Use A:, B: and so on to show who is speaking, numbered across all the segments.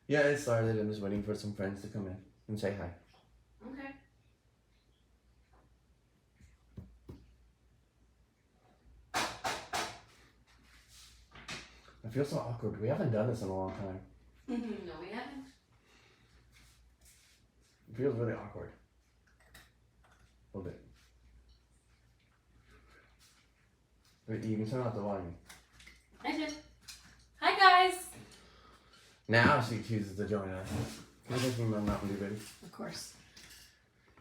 A: Yeah, it started. I'm just waiting for some friends to come in and say hi.
B: Okay.
A: I feel so awkward. We haven't done this in a long time.
B: No, we haven't.
A: It feels really awkward. A little bit. But you can turn off the volume.
B: I did. Hi, guys.
A: Now she chooses to join us. Can you take me my Mountain Dew, baby?
B: Of course.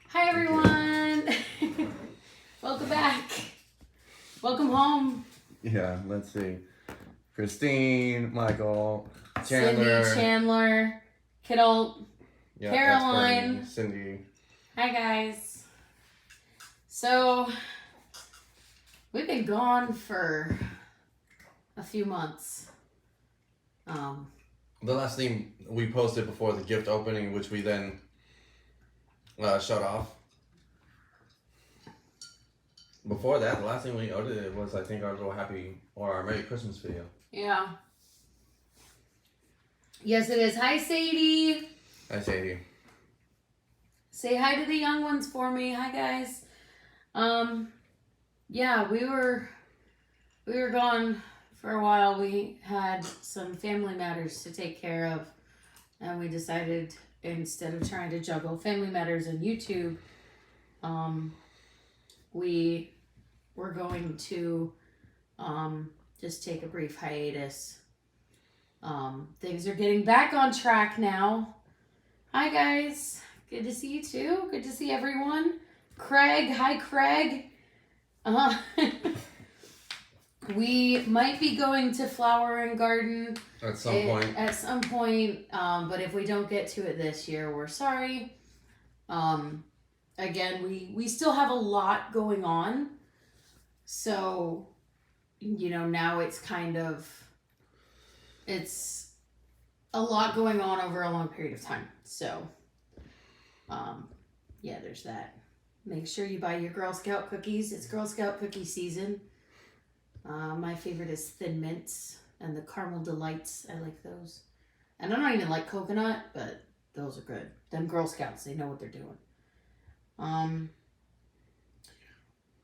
B: Hi, everyone. Welcome back. Welcome home.
A: Yeah, let's see. Christine, Michael, Chandler.
B: Cindy, Chandler, Kidult,
A: Yeah,
B: Caroline.
A: that's Cindy.
B: Hi, guys. So, we've been gone for a few months.
A: The last thing we posted before the gift opening, which we then shut off. Before that, the last thing we ordered was, I think, our little happy or our Merry Christmas video.
B: Yeah. Yes, it is. Hi, Sadie.
A: Hi, Sadie.
B: Say hi to the young ones for me. Hi, guys. Yeah, we were gone for a while. We had some family matters to take care of, and we decided instead of trying to juggle family matters and YouTube, we were going to just take a brief hiatus. Things are getting back on track now. Hi, guys. Good to see you too. Good to see everyone. Craig. Hi, Craig. We might be going to Flower and Garden
A: At some point.
B: At some point, but if we don't get to it this year, we're sorry. Again, we still have a lot going on. So, now it's a lot going on over a long period of time. So, yeah, there's that. Make sure you buy your Girl Scout cookies. It's Girl Scout cookie season. My favorite is Thin Mints and the Caramel Delights. I like those. And I don't even like coconut, but those are good. Them Girl Scouts, they know what they're doing.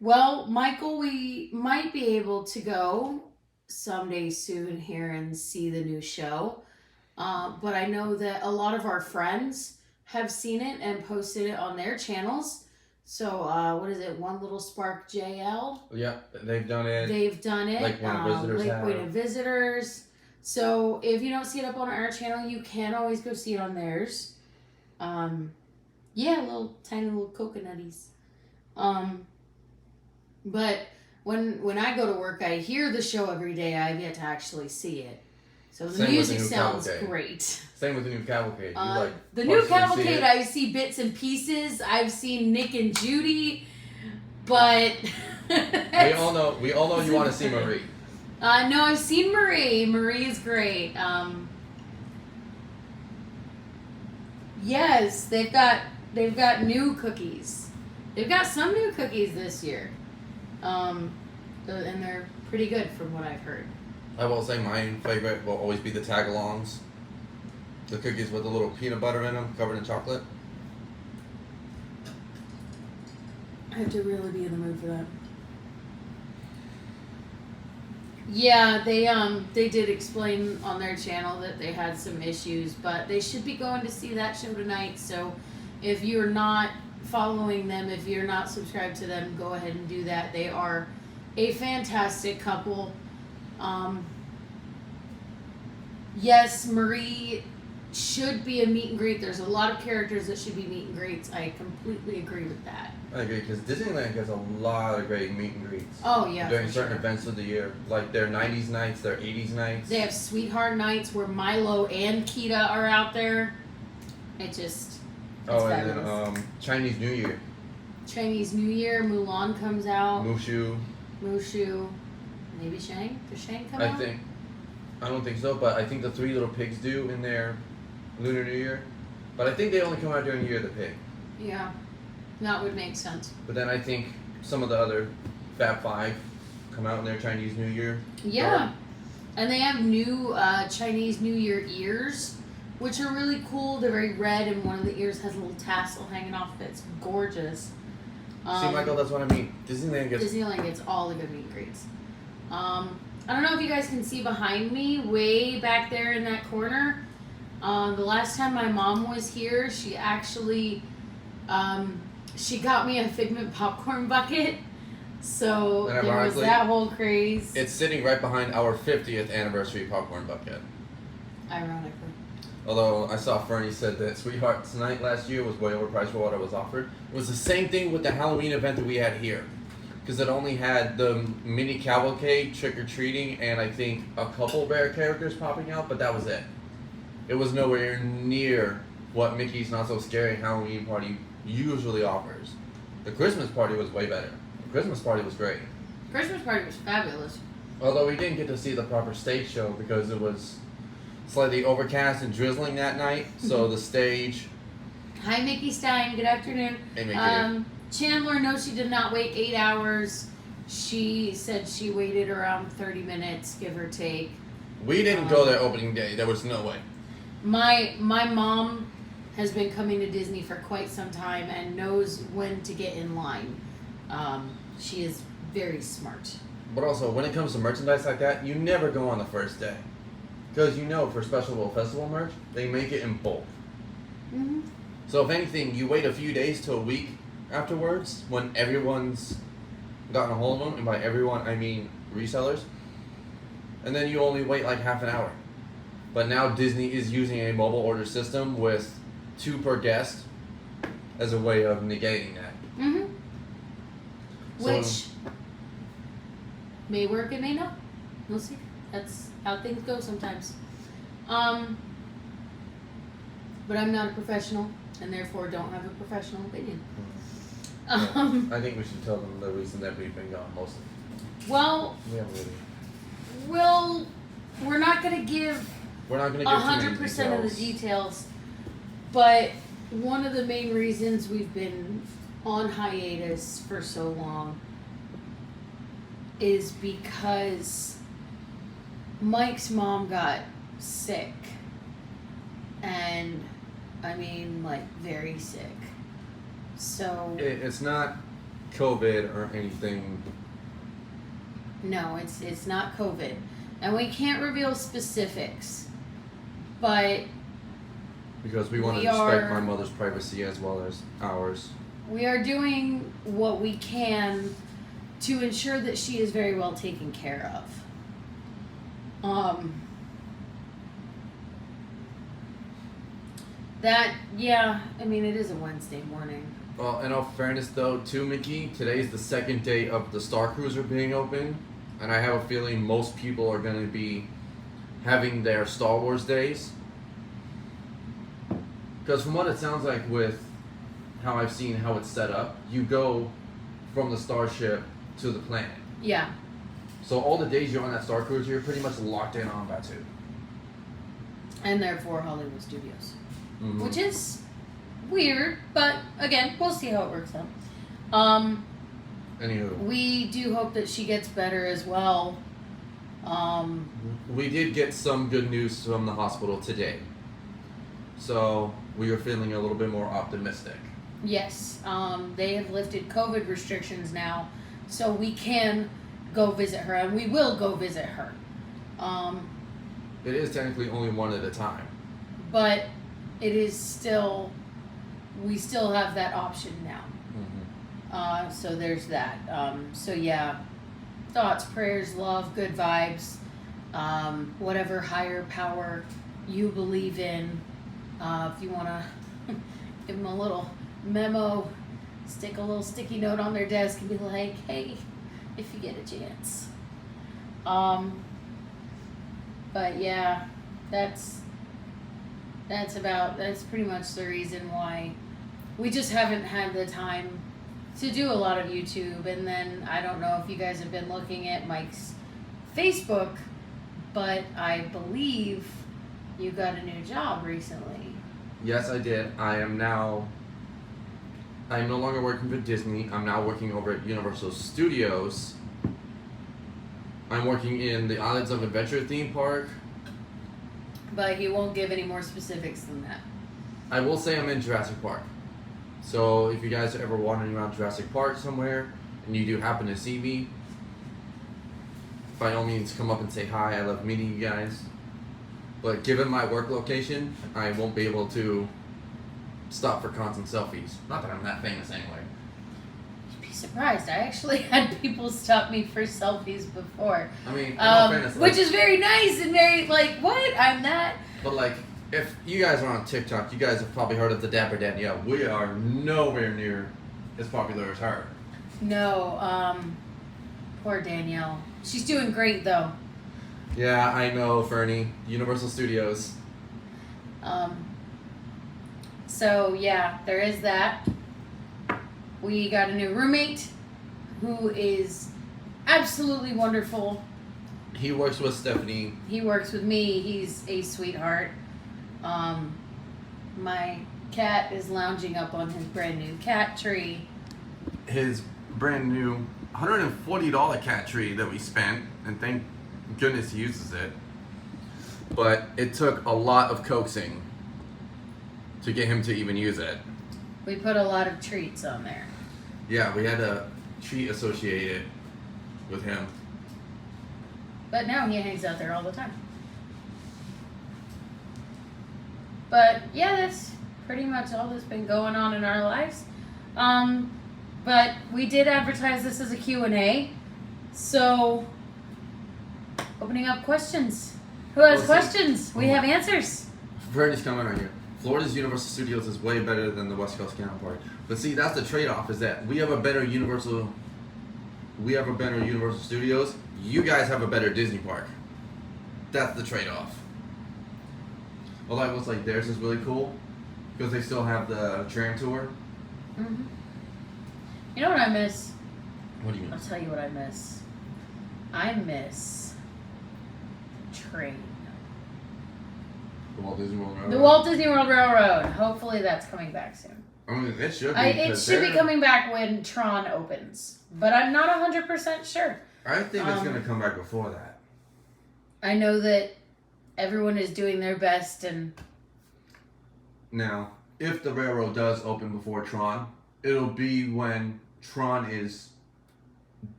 B: Well, Michael, we might be able to go someday soon here and see the new show. But I know that a lot of our friends have seen it and posted it on their channels. So, what is it? One Little Spark JL?
A: Yeah, they've done it.
B: Like
A: Point of Visitors
B: Like Point of Visitors. So, if you don't see it up on our channel, you can always go see it on theirs. Yeah, tiny little coconutties. But when I go to work, I hear the show every day. I've yet to actually see it. So the music sounds great.
A: Same with the new Cavalcade.
B: The new Cavalcade, I see bits and pieces. I've seen Nick and Judy, but
A: we all know you want to see Marie.
B: No, I've seen Marie. Marie is great. Yes, they've got new cookies. They've got some new cookies this year, and they're pretty good from what I've heard.
A: I will say my favorite will always be the tag-alongs. The cookies with a little peanut butter in them, covered in chocolate.
B: I have to really be in the mood for that. Yeah, they did explain on their channel that they had some issues, but they should be going to see that show tonight. So if you're not following them, if you're not subscribed to them, go ahead and do that. They are a fantastic couple. Yes, Marie should be a meet and greet. There's a lot of characters that should be meet and greets. I completely agree with that.
A: I agree, because Disneyland gets a lot of great meet and greets.
B: Oh, yeah.
A: During certain events of the year. Like their 90s nights, their 80s nights.
B: They have Sweetheart Nights where Milo and Kita are out there. It's fabulous.
A: And then Chinese New Year.
B: Chinese New Year, Mulan comes out.
A: Mushu.
B: Maybe Shang? Does Shang come out?
A: I don't think so, but I think the Three Little Pigs do in their Lunar New Year. But I think they only come out during the Year of the Pig.
B: Yeah, that would make sense.
A: But then I think some of the other Fab Five come out in their Chinese New Year.
B: Yeah, and they have new Chinese New Year ears which are really cool. They're very red, and one of the ears has a little tassel hanging off of it. It's gorgeous.
A: See, Michael, that's what I mean.
B: Disneyland gets all the good meet and greets. I don't know if you guys can see behind me, way back there in that corner. The last time my mom was here, she actually she got me a Figment popcorn bucket. So
A: And
B: there was that whole craze.
A: It's sitting right behind our 50th anniversary popcorn bucket.
B: Ironically.
A: Although I saw Fernie said that Sweethearts Night last year was way overpriced for what it was offered. It was the same thing with the Halloween event that we had here. Because it only had the mini cavalcade, trick-or-treating, and I think a couple rare characters popping out, but that was it. It was nowhere near what Mickey's Not So Scary Halloween Party usually offers. The Christmas party was way better. The Christmas party was great.
B: Christmas party was fabulous.
A: Although we didn't get to see the proper stage show because it was slightly overcast and drizzling that night. So the stage...
B: Hi, Mickey Stein. Good afternoon.
A: Hey, Mickey.
B: Chandler, no, she did not wait 8 hours. She said she waited around 30 minutes, give or take.
A: We didn't go there opening day. There was no way.
B: My mom has been coming to Disney for quite some time and knows when to get in line. She is very smart.
A: But also, when it comes to merchandise like that, you never go on the first day. Because you know, for Special Bowl Festival merch, they make it in bulk.
B: Mm-hmm.
A: So if anything, you wait a few days to a week afterwards, when everyone's gotten a hold of them, and by everyone, I mean resellers, and then you only wait like half an hour. But now Disney is using a mobile order system with 2 per guest as a way of negating that.
B: Mm-hmm.
A: So,
B: Which may work, it may not. We'll see. That's how things go sometimes. But I'm not a professional, and therefore don't have a professional opinion.
A: I think we should tell them the reason that we've been gone mostly.
B: Well,
A: We haven't really.
B: we're not going to give
A: We're not going to give
B: 100% of the details, but one of the main reasons we've been on hiatus for so long is because Mike's mom got sick, and I mean, like, very sick. So
A: It's not COVID or anything.
B: no, it's not COVID, and we can't reveal specifics, but
A: Because we want to
B: We
A: respect
B: are-
A: my mother's privacy as well as ours.
B: we are doing what we can to ensure that she is very well taken care of. I mean, it is a Wednesday morning.
A: Well, in all fairness though, to Mickey, today's the second day of the Star Cruiser being open, and I have a feeling most people are going to be having their Star Wars days. Because from what it sounds like with how I've seen how it's set up, you go from the starship to the planet.
B: Yeah.
A: So all the days you're on that Star Cruiser, you're pretty much locked in on that too.
B: And therefore Hollywood Studios.
A: Mm-hmm.
B: Which is weird, but again, we'll see how it works out.
A: Anywho,
B: We do hope that she gets better as well.
A: we did get some good news from the hospital today. So we are feeling a little bit more optimistic.
B: Yes, they have lifted COVID restrictions now, so we can go visit her, and we will go visit her.
A: It is technically only one at a time.
B: But it is still, we still have that option now.
A: Mm-hmm.
B: So there's that. So yeah, thoughts, prayers, love, good vibes, whatever higher power you believe in. If you want to give them a little memo, stick a little sticky note on their desk and be like, hey, if you get a chance. But yeah, that's pretty much the reason why we just haven't had the time to do a lot of YouTube. And then I don't know if you guys have been looking at Mike's Facebook, but I believe you got a new job recently.
A: Yes, I did. I am no longer working for Disney. I'm now working over at Universal Studios. I'm working in the Islands of Adventure theme park.
B: but he won't give any more specifics than that.
A: I will say I'm in Jurassic Park. So if you guys are ever wandering around Jurassic Park somewhere and you do happen to see me, by all means come up and say hi. I love meeting you guys. But given my work location, I won't be able to stop for constant selfies. Not that I'm that famous anyway.
B: You'd be surprised. I actually had people stop me for selfies before.
A: I mean, in all fairness,
B: which is very nice and very, like, what? I'm that.
A: But, like, if you guys are on TikTok, you guys have probably heard of the Dapper Danielle. We are nowhere near as popular as her.
B: No, poor Danielle. She's doing great, though.
A: Yeah, I know, Fernie. Universal Studios.
B: So, yeah, there is that. We got a new roommate who is absolutely wonderful.
A: He works with Stephanie.
B: He works with me. He's a sweetheart. My cat is lounging up on his brand new cat tree.
A: His brand new $140 cat tree that we spent, and thank goodness he uses it. But it took a lot of coaxing to get him to even use it.
B: We put a lot of treats on there.
A: Yeah, we had a treat associated with him.
B: But now he hangs out there all the time. But yeah, that's pretty much all that's been going on in our lives. But we did advertise this as a Q&A. So, opening up questions. Who has questions? We have answers.
A: Fernie's coming right here. Florida's Universal Studios is way better than the West Coast counterpart. But see, that's the trade-off, is that we have a better Universal Studios. You guys have a better Disney park. That's the trade-off. Well, I was like, theirs is really cool because they still have the tram tour.
B: Mm-hmm. You know what I miss?
A: What do you mean?
B: I'll tell you what I miss. I miss train.
A: The Walt Disney World Railroad.
B: The Walt Disney World Railroad. Hopefully that's coming back soon.
A: I mean, it should be.
B: It should be coming back when Tron opens. But I'm not 100% sure.
A: I think it's going to come back before that.
B: I know that everyone is doing their best and...
A: Now, if the railroad does open before Tron, it'll be when Tron is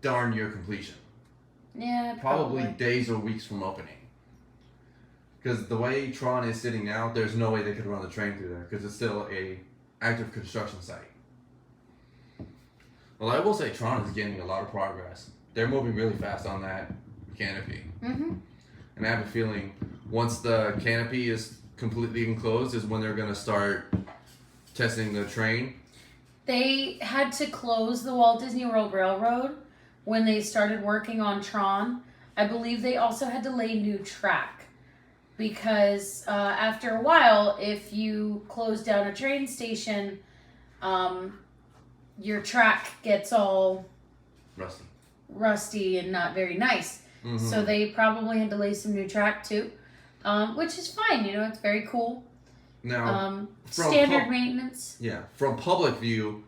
A: darn near completion.
B: Yeah,
A: Probably days or weeks from opening. Because the way Tron is sitting now, there's no way they could run the train through there because it's still a active construction site. Well, I will say Tron is getting a lot of progress. They're moving really fast on that canopy.
B: Mm-hmm.
A: And I have a feeling once the canopy is completely enclosed is when they're going to start testing the train.
B: They had to close the Walt Disney World Railroad when they started working on Tron. I believe they also had to lay new track because after a while, if you close down a train station, your track gets all rusty and not very nice. Mm-hmm. So they probably had to lay some new track too, which is fine. You know, it's very cool.
A: Now,
B: standard maintenance.
A: Yeah, from public view,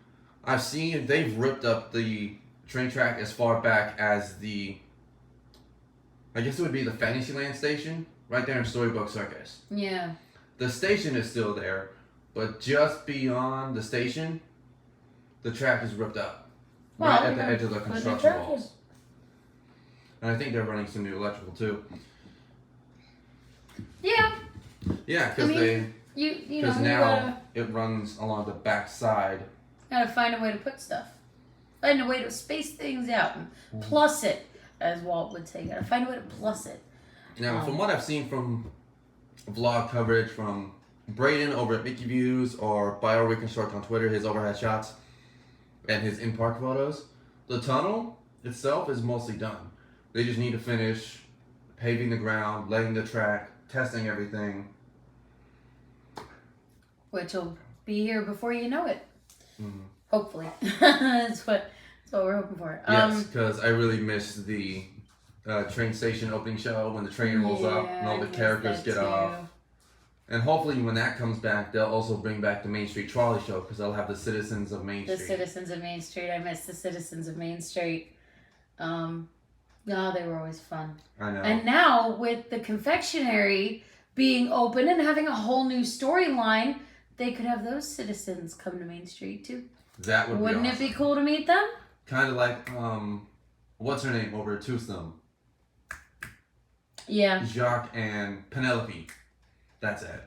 A: I've seen they've ripped up the train track as far back as I guess it would be the Fantasyland station, right there in Storybook Circus.
B: Yeah.
A: The station is still there, but just beyond the station, the track is ripped up.
B: Well,
A: right at the edge of the construction walls. And I think they're running some new electrical too.
B: Yeah.
A: Yeah, because
B: you
A: now it runs along the back side.
B: Gotta find a way to put stuff. Find a way to space things out and plus it, as Walt would say. Gotta find a way to plus it.
A: Now, from what I've seen from vlog coverage from Braden over at Mickey Views or Bio Reconstruct on Twitter, his overhead shots and his in-park photos, the tunnel itself is mostly done. They just need to finish paving the ground, laying the track, testing everything.
B: Which will be here before you know it.
A: Mm-hmm.
B: Hopefully. That's what we're hoping for.
A: Yes, because I really miss the train station opening show when the train rolls up and all the characters get off. And hopefully when that comes back, they'll also bring back the Main Street Trolley Show because they'll have the Citizens of Main Street.
B: The Citizens of Main Street. I miss the Citizens of Main Street. No, they were always fun.
A: I know.
B: And now with the confectionery being open and having a whole new storyline, they could have those citizens come to Main Street too.
A: That would
B: Wouldn't
A: be
B: it
A: awesome.
B: be cool to meet them?
A: Kind of like, what's her name over at Tombstone?
B: Yeah.
A: Jacques and Penelope. That's it.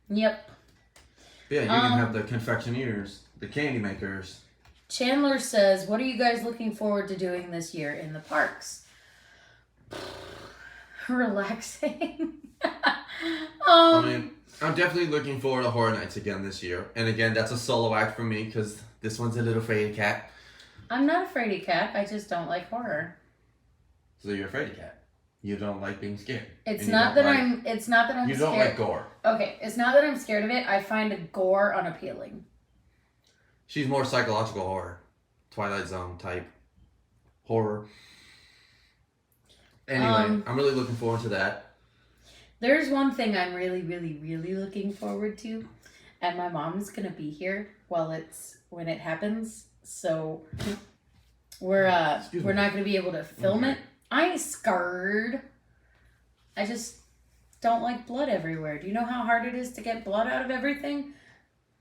B: Yep.
A: But yeah, you can have the confectioneers, the candy makers.
B: Chandler says, what are you guys looking forward to doing this year in the parks? Relaxing.
A: I mean, I'm definitely looking forward to Horror Nights again this year. And again, that's a solo act for me because this one's a little fraidy cat.
B: I'm not a fraidy cat. I just don't like horror.
A: So you're a fraidy cat. You don't like being scared.
B: It's not that I'm
A: You
B: scared.
A: don't like gore.
B: Okay, it's not that I'm scared of it. I find gore unappealing.
A: She's more psychological horror. Twilight Zone type horror. Anyway, I'm really looking forward to that.
B: There's one thing I'm really, really, really looking forward to. And my mom's going to be here when it happens. So we're not going to be able to film it. I ain't scared. I just don't like blood everywhere. Do you know how hard it is to get blood out of everything?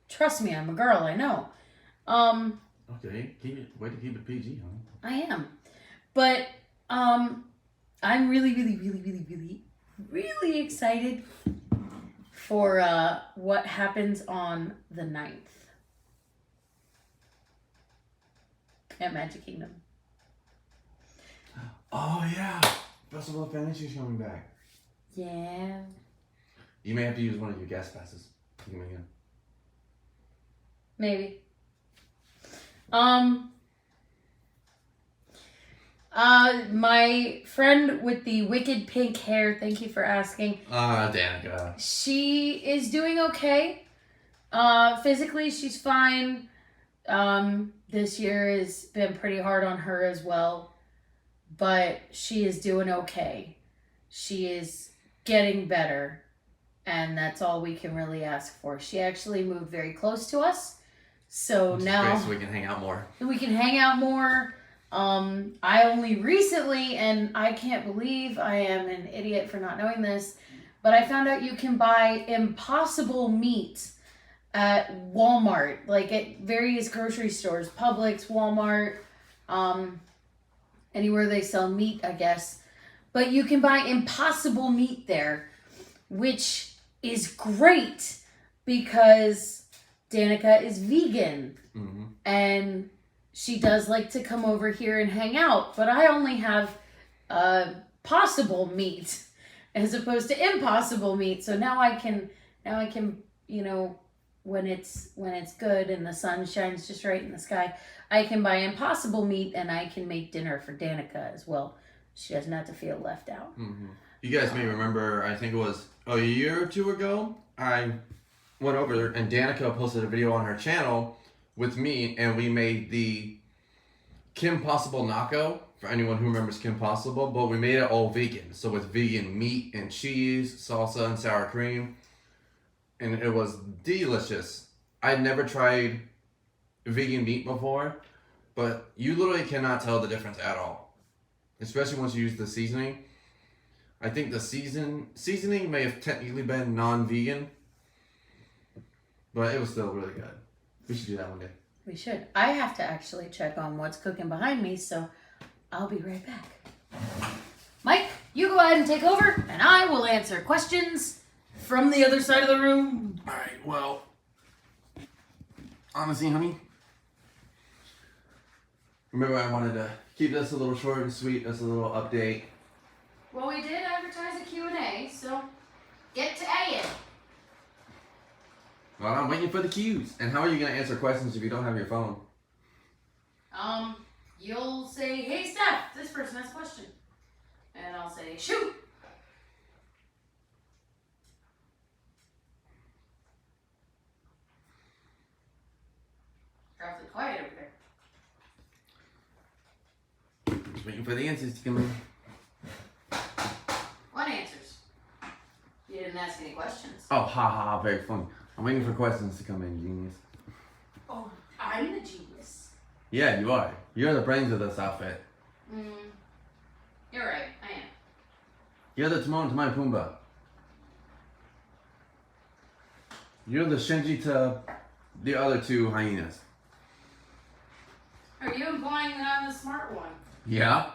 B: Trust me, I'm a girl, I know.
A: Okay, way to keep it PG, huh?
B: I am. But I'm really, really, really, really, really, really excited for what happens on the 9th at Magic Kingdom.
A: Oh, yeah. Festival of Fantasia's coming back.
B: Yeah.
A: You may have to use one of your guest passes to come in.
B: Maybe. My friend with the wicked pink hair, thank you for asking.
A: Danica.
B: She is doing okay. Physically, she's fine. This year has been pretty hard on her as well. But she is doing okay. She is getting better. And that's all we can really ask for. She actually moved very close to us. So now
A: so we can hang out more.
B: We can hang out more. I only recently, and I can't believe I am an idiot for not knowing this, but I found out you can buy Impossible meat at Walmart, like at various grocery stores, Publix, Walmart, anywhere they sell meat, I guess. But you can buy Impossible meat there, which is great because Danica is vegan.
A: Mm-hmm.
B: And she does like to come over here and hang out, but I only have possible meat as opposed to impossible meat. So now I can, you know, when it's good and the sun shines just right in the sky, I can buy impossible meat and I can make dinner for Danica as well. She doesn't have to feel left out.
A: Mm-hmm. You guys may remember, I think it was a year or two ago, I went over and Danica posted a video on her channel with me, and we made the Kim Possible Nacho, for anyone who remembers Kim Possible, but we made it all vegan. So with vegan meat and cheese, salsa and sour cream, and it was delicious. I'd never tried vegan meat before, but you literally cannot tell the difference at all. Especially once you use the seasoning. I think the seasoning may have technically been non-vegan, but it was still really good. We should do that one day.
B: We should. I have to actually check on what's cooking behind me, so I'll be right back. Mike, you go ahead and take over, and I will answer questions from the other side of the room.
A: All right, well, honestly, honey, remember I wanted to keep this a little short and sweet, just a little update.
B: Well, we did advertise a Q&A, so get to A-ing.
A: Well, I'm waiting for the cues. And how are you going to answer questions if you don't have your phone?
B: You'll say, hey, Steph, this person has a question. And I'll say, shoot. Awfully quiet over there.
A: Just waiting for the answers to come in.
B: What answers? You didn't ask any questions.
A: Oh, ha ha, very funny. I'm waiting for questions to come in, genius.
B: Oh, I'm the genius.
A: Yeah, you are. You're the brains of this outfit.
B: You're right, I am.
A: You're the Timon to my Pumbaa. You're the Shinji to the other two hyenas.
B: Are you implying that I'm the smart one?
A: Yeah.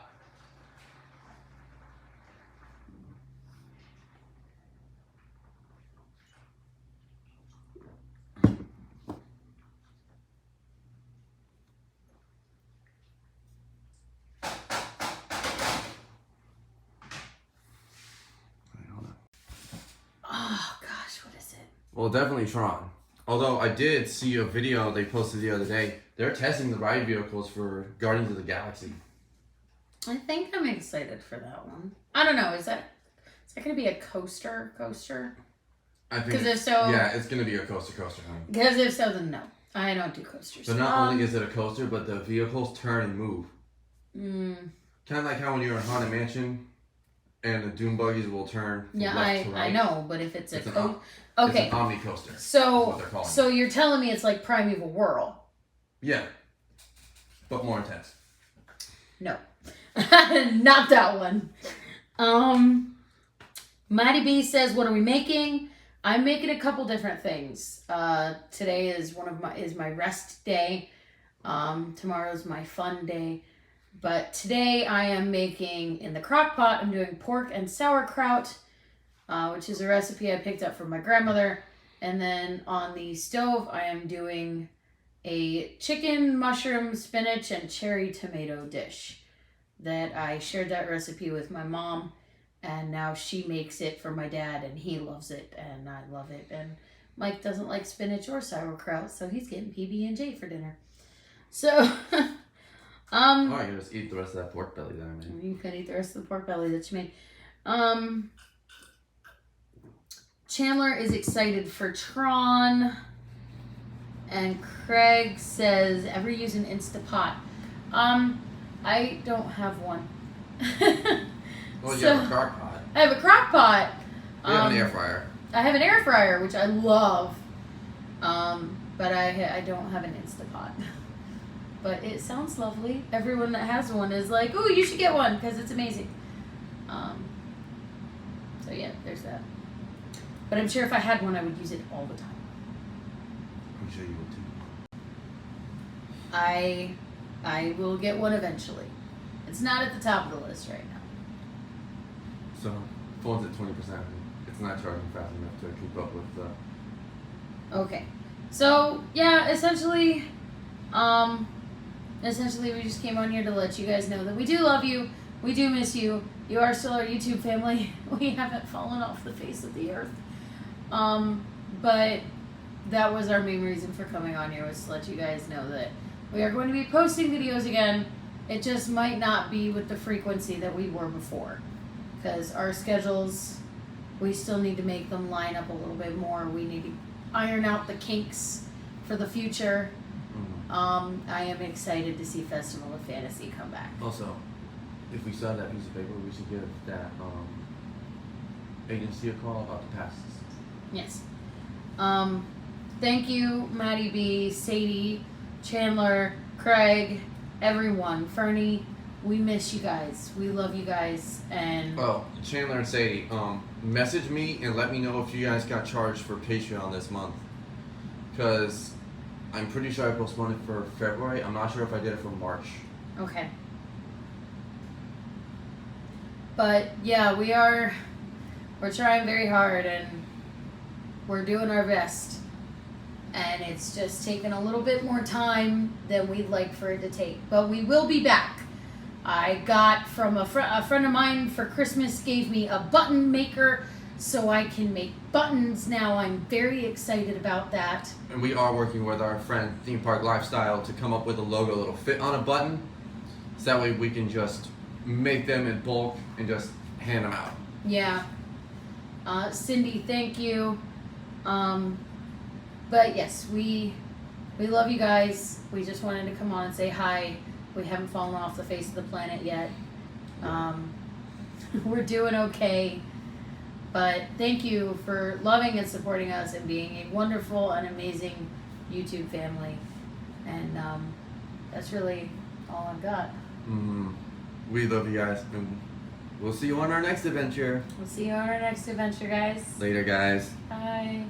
B: Oh gosh, what is it?
A: Well, definitely Tron. Although I did see a video they posted the other day. They're testing the ride vehicles for Guardians of the Galaxy.
B: I think I'm excited for that one. I don't know. Is that going to be a coaster?
A: I think.
B: Because if so,
A: yeah, it's gonna be a coaster, honey.
B: Because if so, then no. I don't do coasters.
A: But not only is it a coaster, but the vehicles turn and move. Kind of like how when you're in Haunted Mansion, and the Doom buggies will turn. From left to right.
B: I know, but if it's
A: okay,
B: it's
A: an Omni coaster.
B: So you're telling me it's like Primeval Whirl?
A: Yeah, but more intense.
B: No, not that one. Maddie B says, "What are we making?" I'm making a couple different things. Today is my rest day. Tomorrow's my fun day. But today I am making, in the crock pot, I'm doing pork and sauerkraut, which is a recipe I picked up from my grandmother. And then on the stove, I am doing a chicken, mushroom, spinach, and cherry tomato dish that I shared that recipe with my mom. And now she makes it for my dad, and he loves it, and I love it. And Mike doesn't like spinach or sauerkraut, so he's getting PB&J for dinner. So,
A: oh, you just eat the rest of that pork belly that I made.
B: You could eat the rest of the pork belly that you made. Chandler is excited for Tron, and Craig says, "Ever use an Instapot?" I don't have one.
A: Well, you have a crock pot.
B: I have a crock pot.
A: You have an air fryer.
B: I have an air fryer, which I love. But I don't have an Instapot. But it sounds lovely. Everyone that has one is like, "Ooh, you should get one because it's amazing." So yeah, there's that. But I'm sure if I had one, I would use it all the time.
A: I'm sure you would too.
B: I will get one eventually. It's not at the top of the list right now.
A: So, phone's at 20%. It's not charging fast enough to keep up with the...
B: Okay. So, yeah, essentially we just came on here to let you guys know that we do love you. We do miss you. You are still our YouTube family. We haven't fallen off the face of the earth. But that was our main reason for coming on here, was to let you guys know that we are going to be posting videos again. It just might not be with the frequency that we were before. Because our schedules, we still need to make them line up a little bit more. We need to iron out the kinks for the future. I am excited to see Festival of Fantasy come back.
A: Also, if we saw that piece of paper, we should give that agency a call about the passes.
B: Yes. Thank you, Maddie B, Sadie, Chandler, Craig, everyone, Fernie. We miss you guys. We love you guys. And
A: well, Chandler and Sadie, message me and let me know if you guys got charged for Patreon this month. Because I'm pretty sure I postponed it for February. I'm not sure if I did it for March.
B: Okay. But yeah, we're trying very hard and we're doing our best. And it's just taken a little bit more time than we'd like for it to take. But we will be back. I got from a friend of mine for Christmas, gave me a button maker so I can make buttons now. I'm very excited about that.
A: And we are working with our friend Theme Park Lifestyle to come up with a logo that'll fit on a button. So that way we can just make them in bulk and just hand them out.
B: Yeah. Cindy, thank you. But yes, we love you guys. We just wanted to come on and say hi. We haven't fallen off the face of the planet yet. We're doing okay. But thank you for loving and supporting us and being a wonderful and amazing YouTube family. And that's really all I've got.
A: We love you guys. And we'll see you on our next adventure.
B: We'll see you on our next adventure, guys.
A: Later, guys.
B: Bye.